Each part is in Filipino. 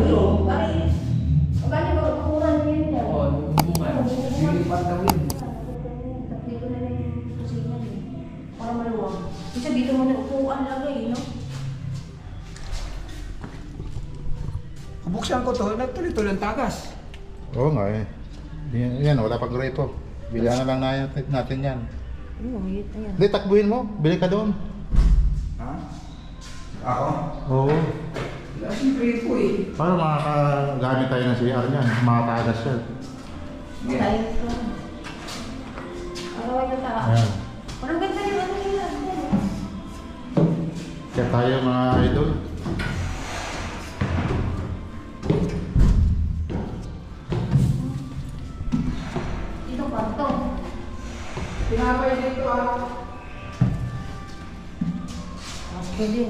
yung Pare, magkano ba kukuhan niya niya? Oo, bubungan. Lilipat daw yun. Dito na lang yung kusina niya. Para maluwag. Kasi dito mo na upuan lagay, no? Buksan ko to, nagtuloy-tuloy ang tagas. Oo nga eh. Yan, wala pang gripo. Bilihan na lang natin yan. Oo, ayan. Hindi, takbuhin mo. Bili ka doon. Ha? Ako? Oo. Wala siyang gripo eh. Para makakagamit tayo ng CR niyan. Makatagas yan. Yeah. Tayo ito. Araw yung taas. Ayan. Parang ganda yung ano nila. Kaya tayo mga idol. Dito pa ito. Pinapay dito ah. Pwede.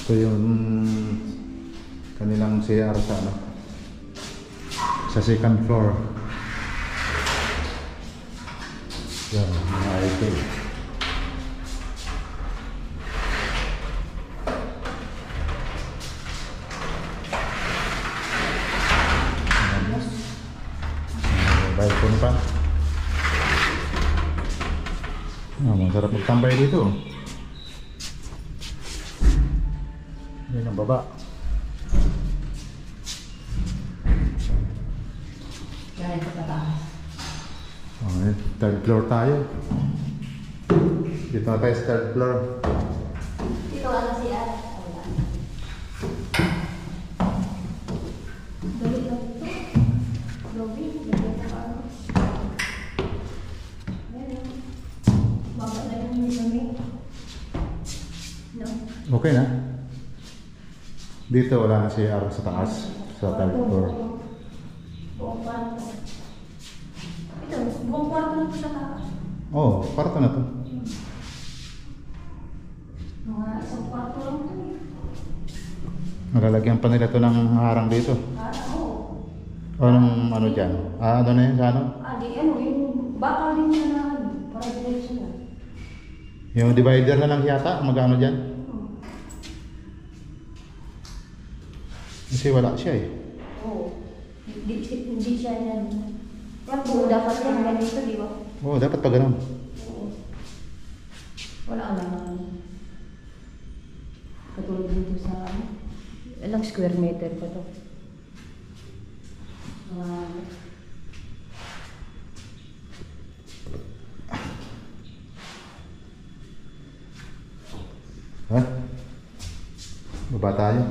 Ito yung kanilang CR sa ano, sa second floor. Yan, mga idol. Balkon pa. Masarap magtambay dito. Yan ang baba. Yan ito pa taas. Okay, third floor tayo. Dito na tayo sa third floor. Dito ano si Ara? Dali lang ito. Lobby. Lobby ito pa ano. Ayan. Baba na yung kami. No? Okay na. Dito wala na si Ara sa taas. Sa third floor. Buong kwarto. Ito, buong kwarto na ito sa taas. Oh, kwarto na to. Mga isang kwarto lang ito eh. Nalalagyan pa nila to ng harang dito. Oo. O anong ano dyan? Ano na yun sa ano? Di ano, yung bakal din niya na para diretso na. Yung divider na lang yata, magano dyan? Kasi wala siya eh. Oo. Hindi siya yan. Kaya po, dapat yan ganito, di ba? Oo, dapat pa ganun. Oo. Wala ka naman. Katulad dito sa ilang square meter pa to. Ha? Baba tayo.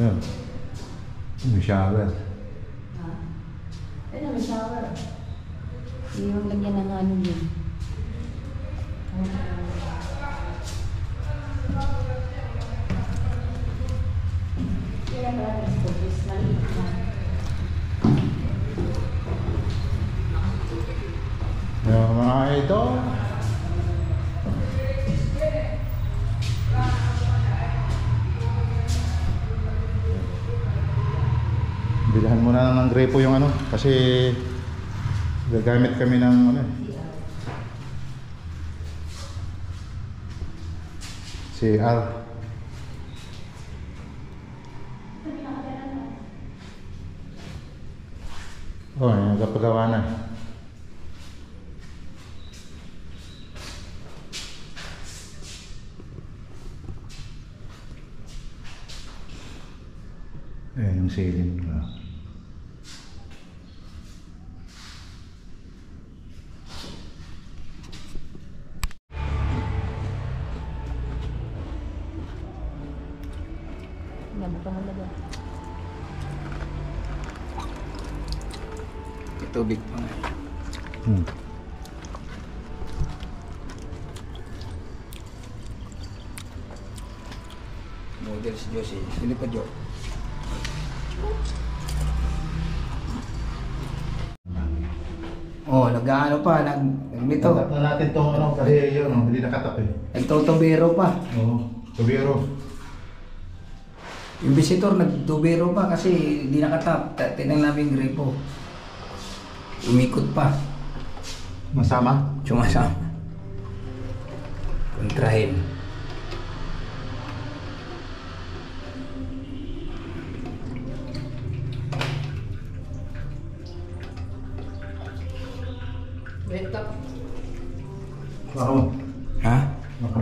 Ayan. May shower. Ayun, may shower. Yung lagyan ng ano yun. Kaya pala nag-focus, maliit na. Ayan mga idol. Bilhan mo na ng grepo yung ano kasi gagamit kami ng ano CR. Oh, yung kapagawa na. Ayan yung ceiling. Nabuka mo na ba? Tubig pa nga. Model si Josie. Sino pa Jo? Oo, nag-ano pa, nagbito. Tatap na natin tong ano, kasi yun, no, hindi nakatap eh. Nagtotobero pa. Oo, tubiro. Yung visitor nagtobero pa kasi hindi nakatap. Tinang namin yung gripo. Umikot pa. Masama? Sumasama. Kontrahin. Wake up. Ako. Ha? Ako.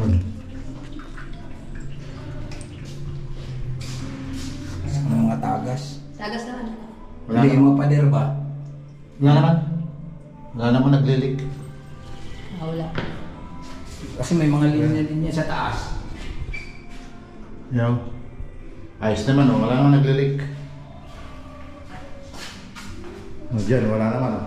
Mga tagas. Tagas naman. Wala Hindi naman. mo pader ba? Wala naman. Wala naman naglilik. Wala. Kasi may mga linya-linya sa taas. Yaw. Ayos naman oh, wala naman naglilik. Oh, dyan, wala naman oh.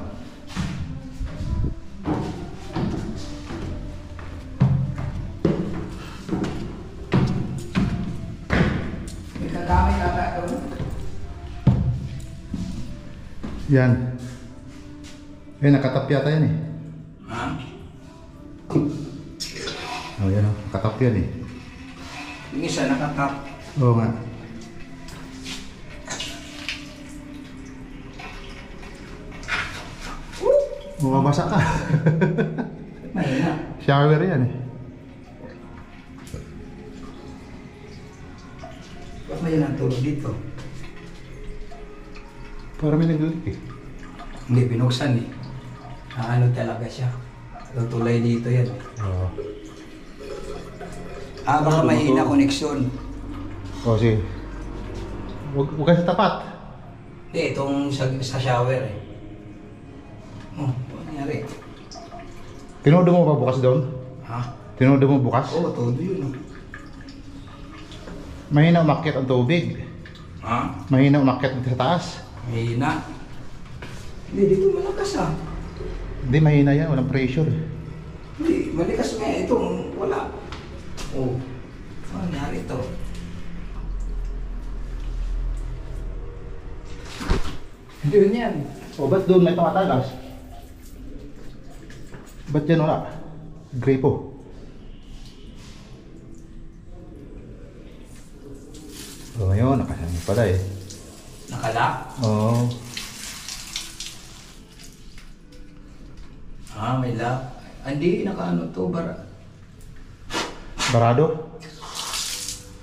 May kadami kata doon. Yan. Eh, nakatap yata yan eh. Ha? Oh, yan oh. Nakatap yan eh. Yung isa nakatap. Oo nga. Bumabasa ka. Mahina. Shower yan eh. Ba't may natulog dito? Parang may naglilik eh. Hindi, binuksan eh. Ano talaga siya. Tutulay dito yan. Oo. Baka mahina koneksyon. Oh, sige. Huwag kayo sa tapat. Hindi, itong sa shower eh. Oh, ano nangyari? Tinodo mo ba bukas doon? Ha? Tinodo mo bukas? Oo, todo yun oh. Mahina umakyat ang tubig. Ha? Mahina umakyat dito sa taas. Mahina. Hindi, dito malakas ah. Hindi, mahina yan. Walang pressure. Hindi, malakas nga. Itong wala. Oh, ano nangyari ito? Yun yan. O, ba't doon may tumatagas? Ba't yan wala? Gripo. O, ngayon, nakasama pala eh. Nakala? Oo. May lock. Hindi, nakaano to, Barado?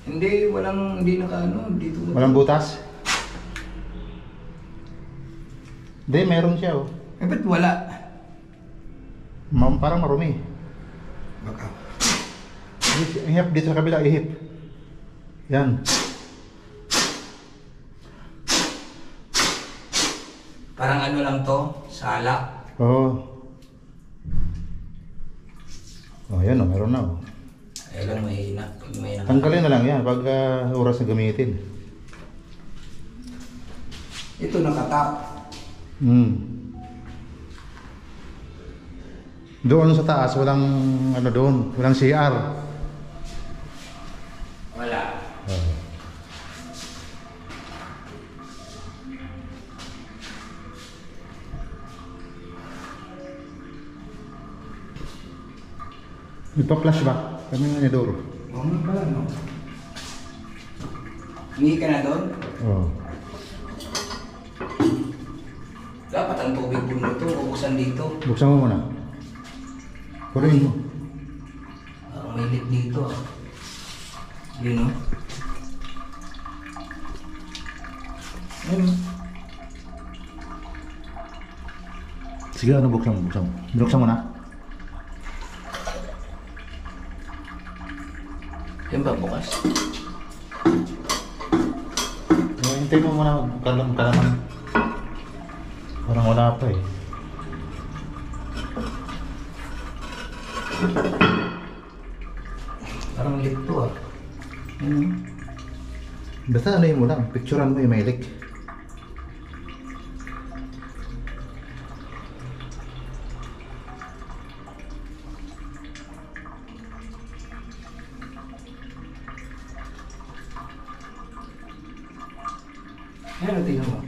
Hindi, hindi nakaano, dito. Walang butas? Hindi, meron siya oh. Eh, ba't wala? Parang marumi. Baka. Ihip dito sa kabila, ihip. Yan. Parang ano lang to, sala. Oo. Oh, yan oh, meron na oh. Ay lang, mahina. Pag may naka... Tanggalin na lang yan pag oras na gamitin. Ito nakatap. Doon sa taas, walang ano doon, walang CR. Wala. Ipa-flash ba? Kami nga ni Doro. Oo nga pala, no? Hingi ka na doon? Oo. Dapat ang tubig po nito, bubuksan dito. Buksan mo muna. Puruin mo. May leak dito. Yun, no? Ayun. Sige, ano buksan mo? Buksan mo. Buksan mo na. Yan ba bukas? Hintay mo muna kalaman. Parang wala pa eh. Parang leak to ah. Yun, no? Basta ano mo lang, picturean mo yung may leak. Ayan, tingnan mo.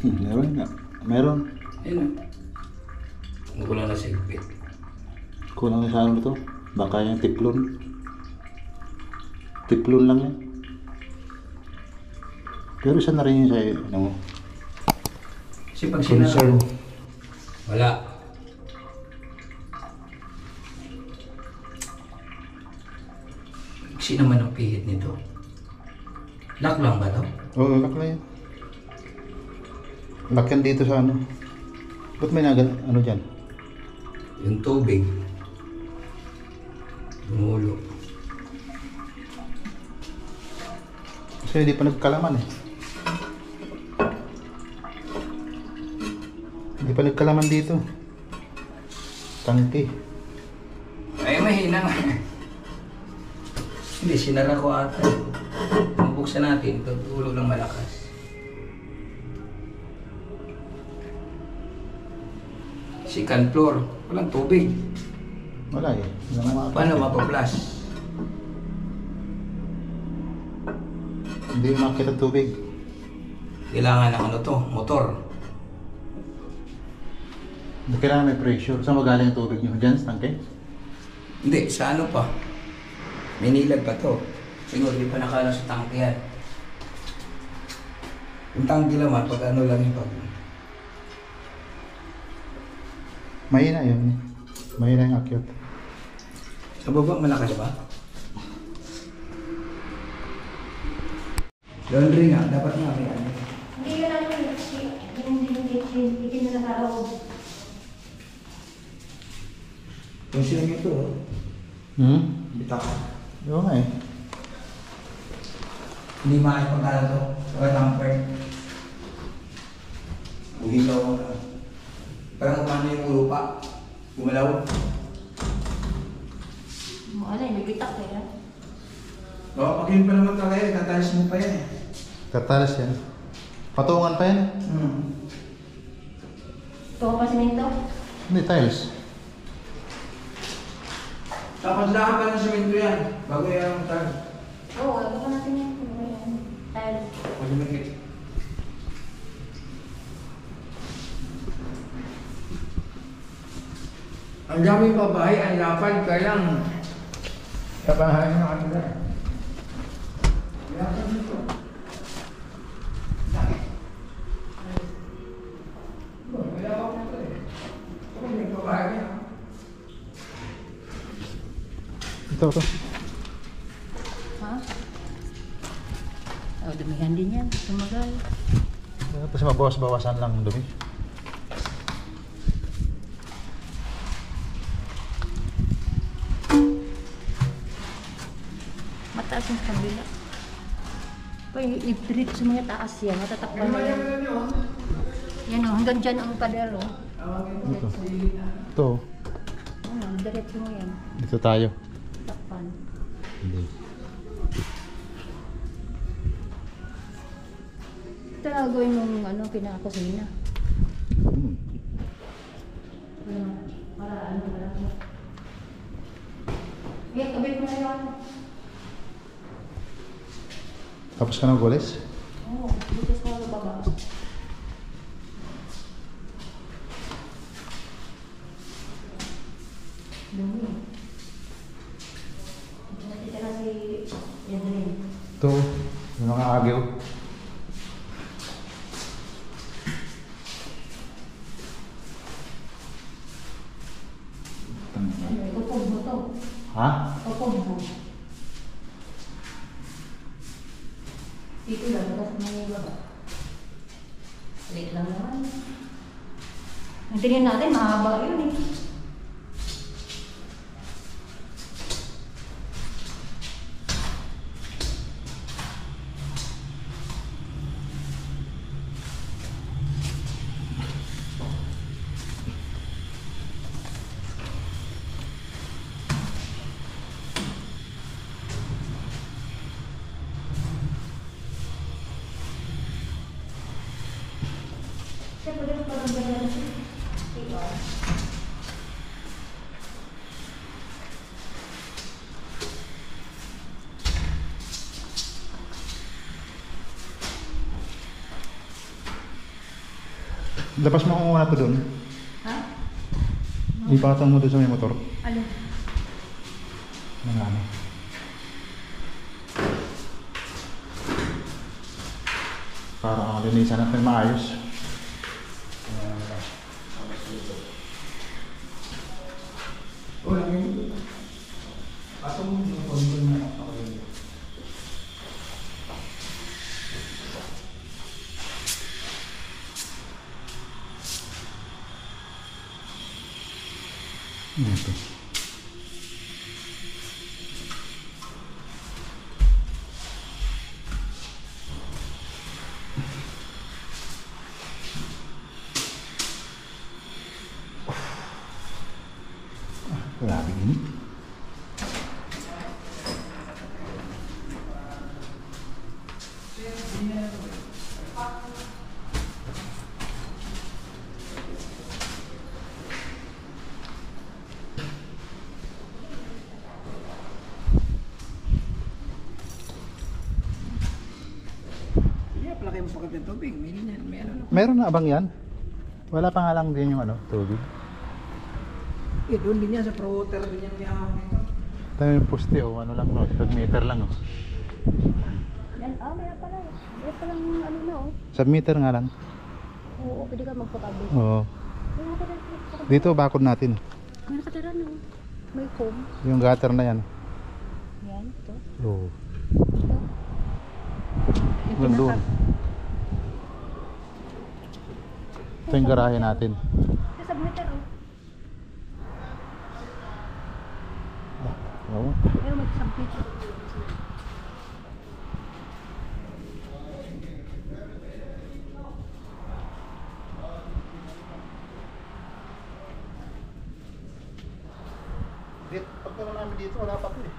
Meron nga. Meron. Ayun. Ang kulang na sigpit. Kulang na sa ano to. Baka yung tiplon. Tiplon lang yan. Pero isa na rin yun sa ano, Kasi pag sinara concern. ko, wala. Kasi naman ang pihit nito. Lock lang ba to? Oo, lock na yan. Lock yan dito sa ano. Ba't may ano dyan? Yung tubig. Tumulo. Kasi hindi pa nagkalaman eh. Hindi pa nagkalaman dito. Tangke. Ay, mahina nga. Hindi, sinara ko ata. Bubuksan natin, tutulog ng malakas. Second floor, walang tubig. Wala eh. Wala na Paano mapaplas? Hindi makita tubig. Kailangan ng ano to, motor. Hindi kailangan may pressure. Saan magaling yung tubig nyo? Dyan sa tangke? Hindi, sa ano pa? May nilad pa to. Siguro di pa nakala sa tangke yan. Yung tangke naman, pag ano lang yung pag... Mahina yun. Mahina yung akyat. Sa baba, malakas ba? Laundry nga, dapat nga may ano. Hindi yun ano hindi na nakaraog. Kung sino nyo to, bitak. Oo nga eh. Hindi makipagkala to. Saka tamper. Uhilaw mo na. Parang umano yung lupa. Gumalaw. Ano yung bibitak eh. Baka pag yun pa naman talaga, tatalis mo pa yan eh. Katalas yan. Patungan pa yan. Ito pa siminto. Hindi, tiles. Tapos lahat pa ng semento yan. Bago yan ang tag. Oo, ano pa natin yan? Tile. Malimikit. Ang daming babae, ang lapad ka lang. Sa bahay na kanila. Lapad nito. Sakit. May lapad nito eh. Kung may babae niya. Ito. Ha? Oh, dumihan din yan. Tumagal. Tapos mabawas-bawasan lang ang dumi. Mataas yung kabila. Pa i-treat sa mga taas yan. Matatakpan na yan. Yan o, hanggang dyan ang pader o. Ito. Ito. Ano, diretso mo yan. Dito tayo. Takpan. Hindi. Ito na gawin mong ano, pinakakusina. Para ano, para ano. Yan, kabit mo na yun. Tapos ka ng gulis? Oo, dito sa baba. Dumi. Nakita na si Yadrin. Ito. Yung mga agyo. Kupog mo to. Ha? Kupog mo. Dito lang, tapos may baba. Late lang naman. Ang tingin natin, mahaba yun eh. Siya pwede mo parang gano'n siya. Lapas mo kung wala to doon. Ha? Ipatong mo doon sa may motor. Ano? Mga ano. Para ang linisan natin maayos. Oh, lagyan mo doon. Patong mo yung kondo na ako yun. Ito. Grabe ini. Yeah, palaki mo pakit ng tubig. May ano. Meron na abang yan? Wala pa nga lang din yung ano, tubig. Eh, doon din yan sa pro-water din yan may ahang nito. Tayo yung poste oh, ano lang no, 1 meter lang oh. Yan, maya pala. Maya pala yung ano na, oh. 1 meter nga lang. Oo, pwede ka magpatabi. Oo. May nakatira. Dito bakod natin. May nakatira, no? May foam. Yung gutter na yan. Yan, ito. Oo. Ito. Yung Doon doon. Ito yung garahe natin. Ito, submeter, oh. Oo. Pero may submeter. Pagkaroon namin dito, wala pa ito eh.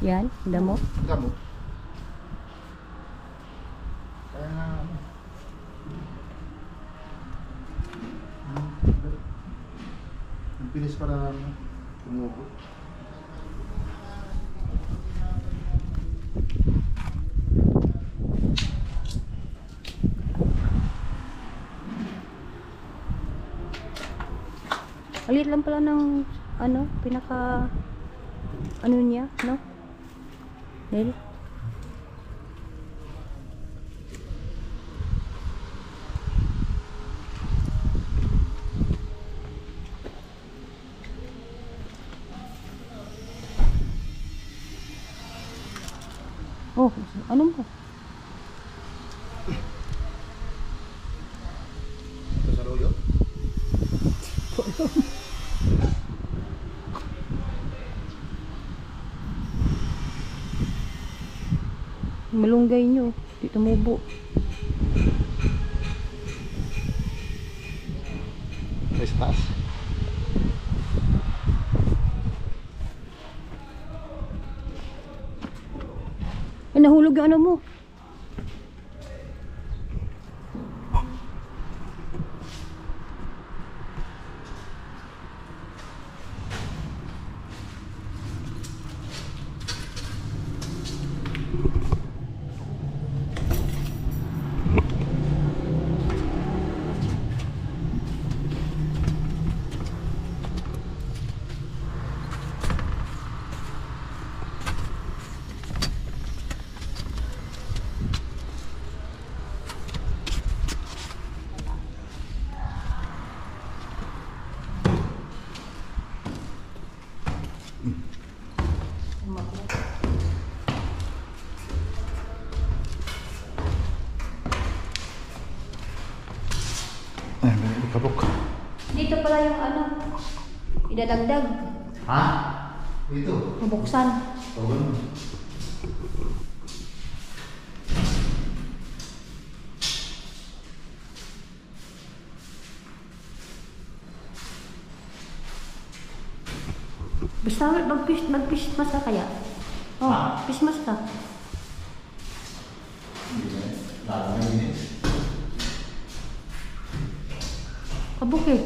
Yan, damo. Gamo. Kaya nga ano. Ang pinis para tumubo. Alit lang pala ng ano, pinaka ano niya, no? Dahil oh, ano mo? Ito sa loyo? Malunggay nyo, di tumubo. Ay, sa taas. Ay, nahulog yung ano mo. Ay, may ikabok. Dito pala yung ano, idadagdag, Ha? Dito? mabuksan. O, ganun. Basta mag-pismas ka kaya? Oh, pismas ka. Lalo na yun eh. Kabuk eh.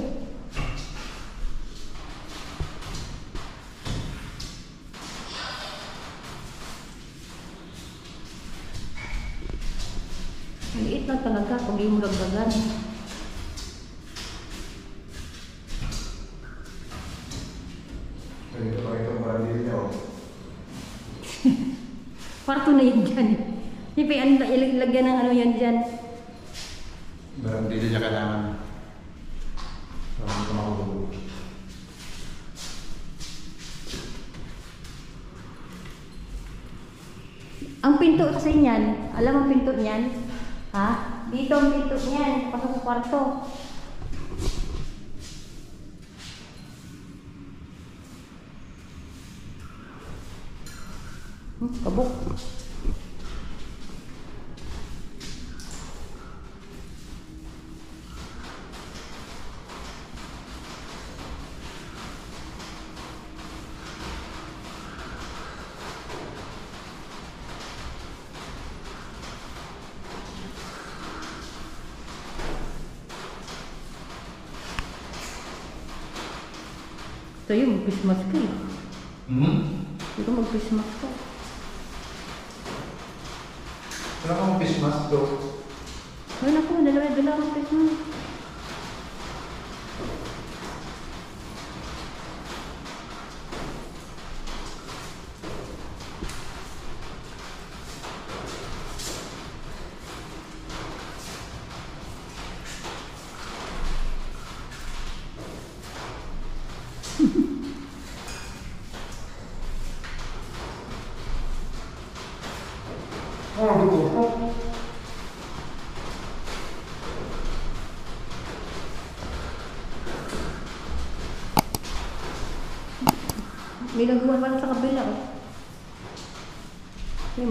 Maliit lang talaga kung di mo dagdagan. Ito itong brandil niya, oh. Kwarto na yun dyan. Hindi pa ilagyan ng ano yan dyan. Brandil niya kailangan. Hindi ko makahulog. Ang pinto kasi niyan, alam ang pinto niyan? Ha? Dito ang pinto niyan, pasok sa kwarto. Kabuk. Ito yung mag-Christmas ka eh. Ito mag-Christmas ka. Wala kang Christmas to. Wala ko, dalawa ang Christmas. May nagawa pala sa kabila. Oh. May